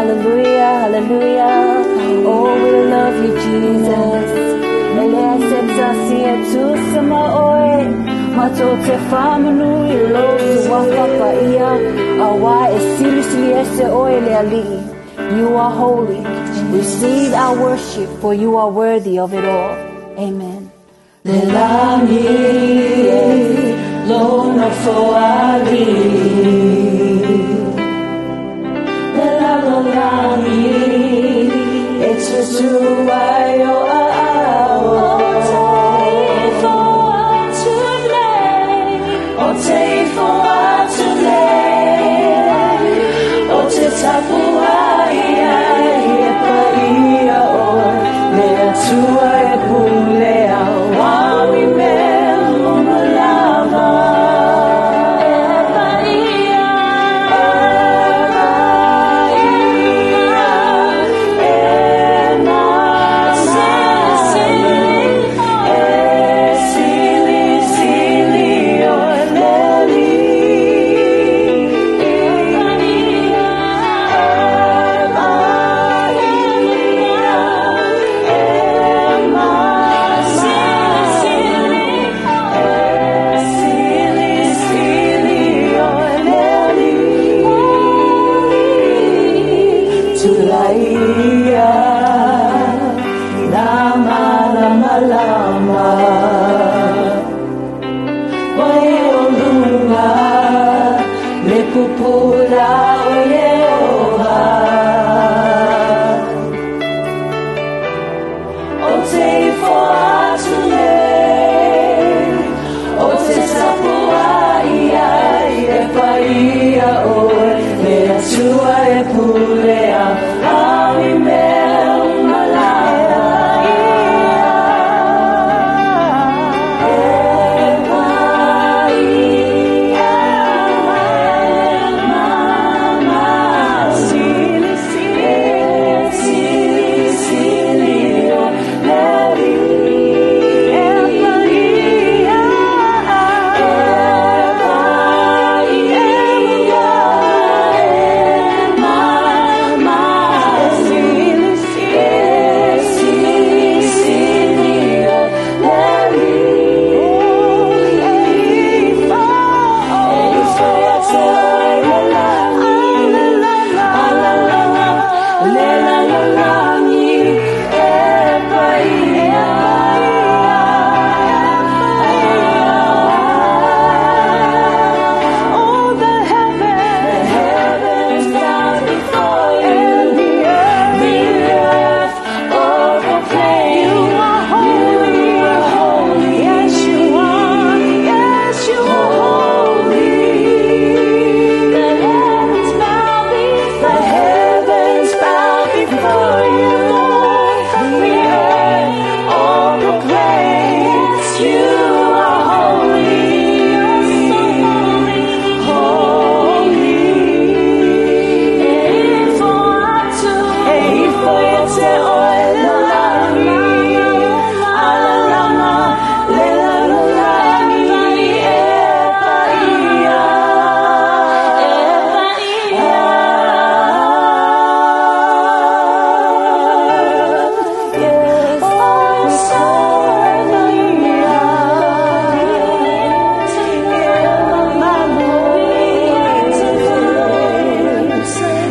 Hallelujah, hallelujah. Oh, we love you, Jesus. Ele acepta sia tu sama oi. Mato te famanu ilo suafa pa ia. Awa esili sili ese oi le ali. You are holy. Receive our worship, for you are worthy of it all. Amen. Lelani lona foali. Lelani it's just who I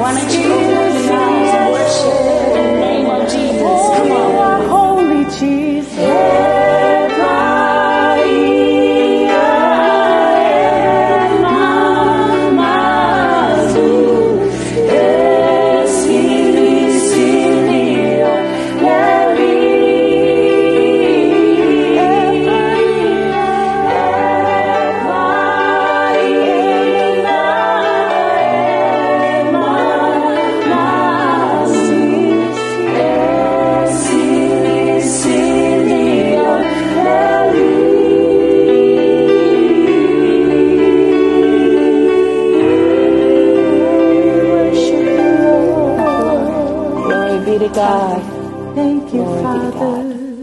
Why don't you